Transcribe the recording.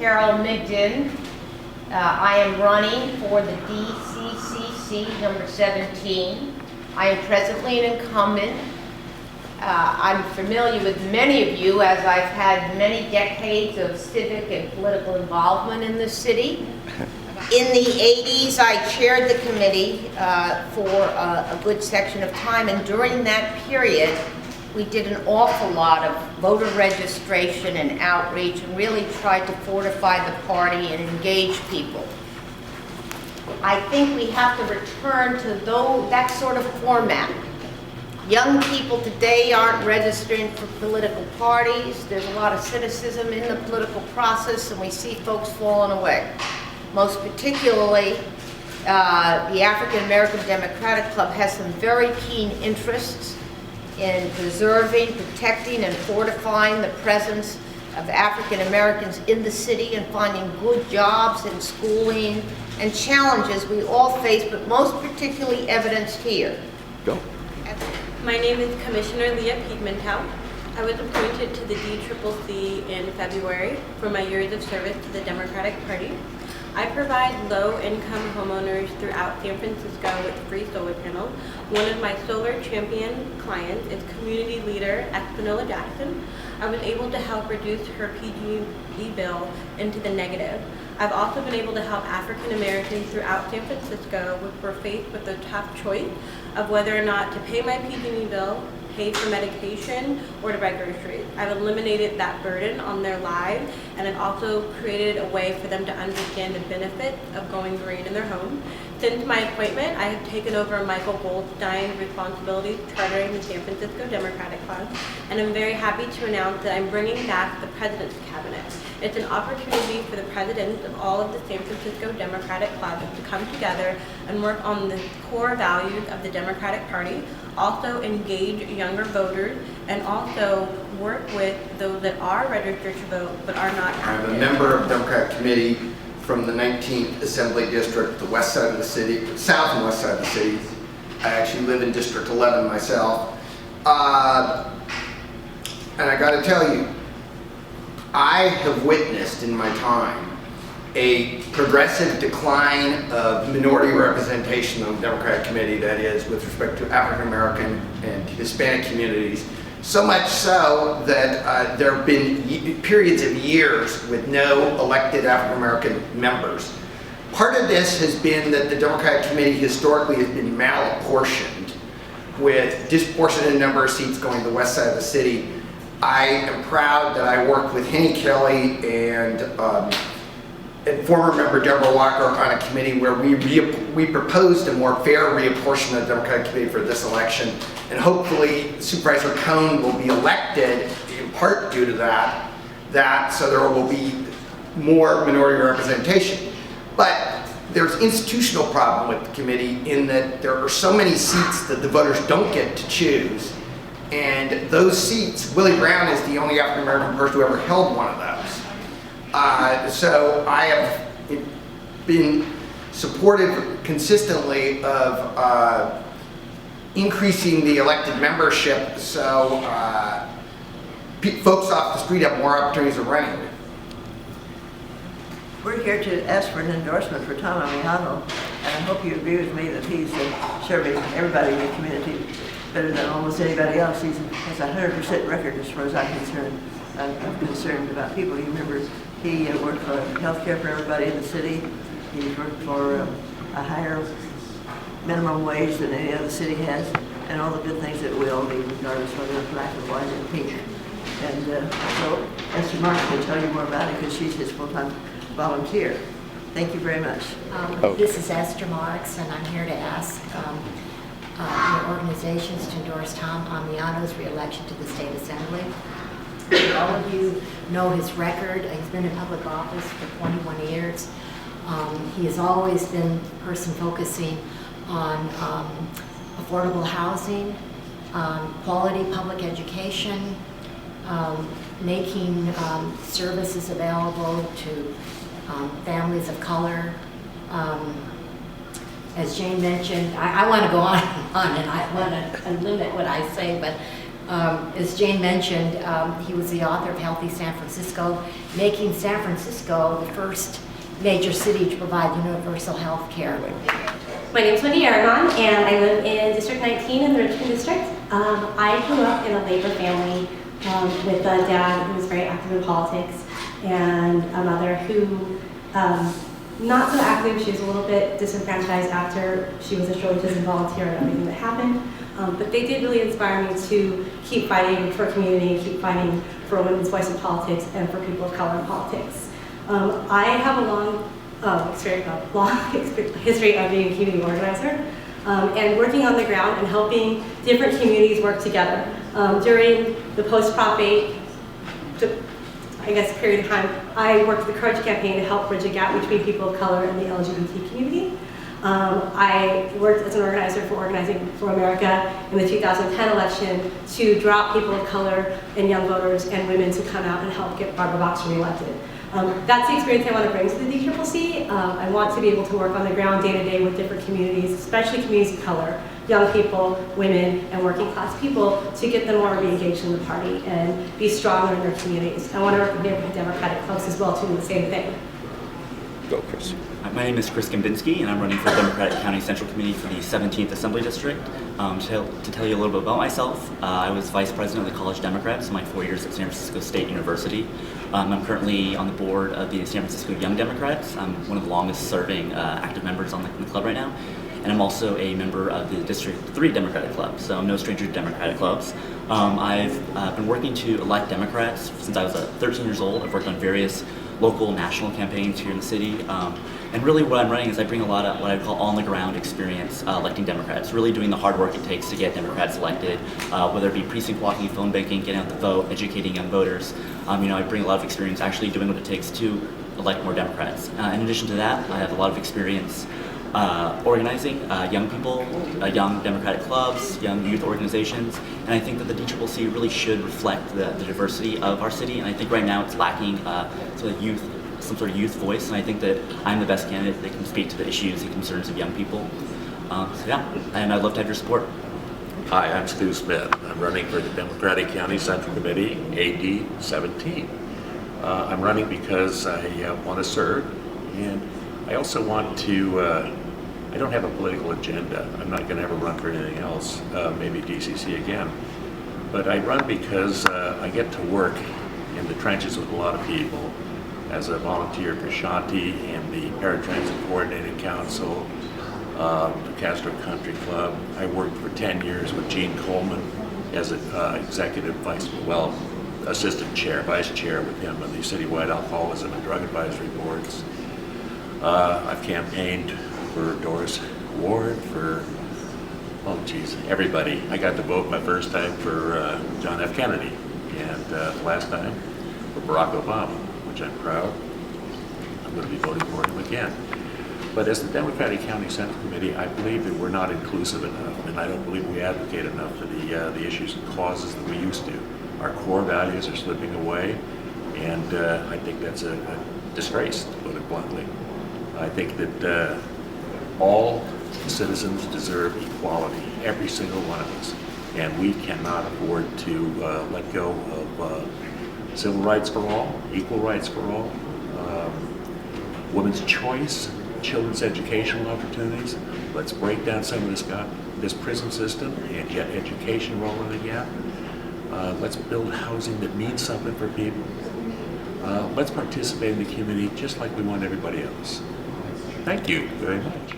Carol Migden. I am running for the DCCC number 17. I am presently an incumbent. I'm familiar with many of you as I've had many decades of civic and political involvement in the city. In the 80s, I chaired the committee for a good section of time, and during that period, we did an awful lot of voter registration and outreach and really tried to fortify the party and engage people. I think we have to return to that sort of format. Young people today aren't registering for political parties. There's a lot of cynicism in the political process, and we see folks falling away. Most particularly, the African American Democratic Club has some very keen interests in preserving, protecting, and fortifying the presence of African Americans in the city and finding good jobs and schooling and challenges we all face, but most particularly evidenced here. Go. My name is Commissioner Leah Piedmontown. I was appointed to the DCCC in February for my years of service to the Democratic Party. I provide low-income homeowners throughout San Francisco with free solar panels. One of my solar champion clients is community leader Espinola Jackson. I was able to help reduce her PG&E bill into the negative. I've also been able to help African Americans throughout San Francisco who were faced with the tough choice of whether or not to pay my PG&E bill, pay for medication, or to buy groceries. I've eliminated that burden on their lives, and I've also created a way for them to understand the benefits of going green in their home. Since my appointment, I have taken over Michael Goldstein's responsibilities chartering the San Francisco Democratic Club, and I'm very happy to announce that I'm bringing back the President's Cabinet. It's an opportunity for the presidents of all of the San Francisco Democratic Clubs to come together and work on the core values of the Democratic Party, also engage younger voters, and also work with those that are registered to vote but are not active. I'm a member of the Democratic Committee from the 19th Assembly District, the west side of the city, south and west side of the city. I actually live in District 11 myself. And I gotta tell you, I have witnessed in my time a progressive decline of minority representation on the Democratic Committee, that is, with respect to African American and Hispanic communities. So much so that there have been periods of years with no elected African American members. Part of this has been that the Democratic Committee historically has been malapportioned, with disproportionate number of seats going to the west side of the city. I am proud that I worked with Henny Kelly and former member Deborah Walker on a committee where we proposed a more fair reapportionment of the Democratic Committee for this election, and hopefully Supervisor Cohn will be elected in part due to that, so there will be more minority representation. But there's institutional problem with the committee in that there are so many seats that the voters don't get to choose, and those seats, Willie Brown is the only African American person who ever held one of those. So I have been supportive consistently of increasing the elected membership so folks off the street have more opportunities of running. We're here to ask for an endorsement for Tom Amiano, and I hope you agree with me that he's serving everybody in the community better than almost anybody else. He has a 100% record as far as I'm concerned. I'm concerned about people. You remember he worked for health care for everybody in the city. He worked for a higher minimum wage than any other city has, and all the good things that we all need, regardless of whether it's black or white or pink. And so Esther Marks can tell you more about it because she's his full-time volunteer. Thank you very much. This is Esther Marks, and I'm here to ask your organizations to endorse Tom Amiano's re-election to the State Assembly. All of you know his record. He's been in public office for 21 years. He has always been the person focusing on affordable housing, quality public education, making services available to families of color. As Jane mentioned, I want to go on and on, and I want to limit what I say, but As Jane mentioned, he was the author of Healthy San Francisco, making San Francisco the first major city to provide universal health care. My name is Wendy Aragon, and I live in District 19 in the Richmond District. I grew up in a labor family with a dad who was very active in politics and a mother who, not so active. She was a little bit disenfranchised after she was a Shirley volunteer and everything that happened. But they did really inspire me to keep fighting for community, keep fighting for women's voice in politics and for people of color in politics. I have a long history of being a community organizer and working on the ground and helping different communities work together. During the post-Prop 8, period of time, I worked with the Courage Campaign to help bridge a gap between people of color and the LGBT community. I worked as an organizer for Organizing for America in the 2010 election to draw people of color and young voters and women to come out and help get Barbara Boxer reelected. That's the experience I want to bring to the DCCC. I want to be able to work on the ground day to day with different communities, especially communities of color, young people, women, and working class people to get them more re-engaged in the party and be stronger in their communities. I want to work with neighborhood Democratic folks as well to do the same thing. Go, Chris. My name is Chris Gambinski, and I'm running for the Democratic County Central Committee for the 17th Assembly District. To tell you a little bit about myself, I was Vice President of the College Democrats in my 4 years at San Francisco State University. I'm currently on the board of the San Francisco Young Democrats. I'm one of the longest serving active members on the club right now. And I'm also a member of the District 3 Democratic Club, so I'm no stranger to Democratic clubs. I've been working to elect Democrats since I was 13 years old. I've worked on various local, national campaigns here in the city. And really what I'm running is I bring a lot of what I call on-the-ground experience electing Democrats, really doing the hard work it takes to get Democrats elected, whether it be precinct walking, phone banking, getting out the vote, educating young voters. I bring a lot of experience actually doing what it takes to elect more Democrats. In addition to that, I have a lot of experience organizing young people, young Democratic clubs, young youth organizations, and I think that the DCCC really should reflect the diversity of our city, and I think right now it's lacking some sort of youth voice, and I think that I'm the best candidate that can speak to the issues and concerns of young people. And I'd love to have your support. Hi, I'm Stu Smith. I'm running for the Democratic County Central Committee, AD 17. I'm running because I want to serve, and I also want to, I don't have a political agenda. I'm not going to ever run for anything else, maybe DCC again. But I run because I get to work in the trenches with a lot of people as a volunteer for Shanti and the Paratransit Coordinating Council, the Castro Country Club. I worked for 10 years with Gene Coleman as an executive assistant chair, vice chair with him on the citywide alcoholism and drug advisory boards. I've campaigned for Doris Ward, for, everybody. I got to vote my first time for John F. Kennedy, and last time for Barack Obama, which I'm proud. I'm going to be voting for him again. But as the Democratic County Central Committee, I believe that we're not inclusive enough, and I don't believe we advocate enough for the issues and causes that we used to. Our core values are slipping away, and I think that's a disgrace, to put it bluntly. I think that all citizens deserve equality, every single one of us, and we cannot afford to let go of civil rights for all, equal rights for all, women's choice, children's educational opportunities. Let's break down some of this prison system and get education rolling again. Let's build housing that means something for people. Let's participate in the community just like we want everybody else. Thank you very much.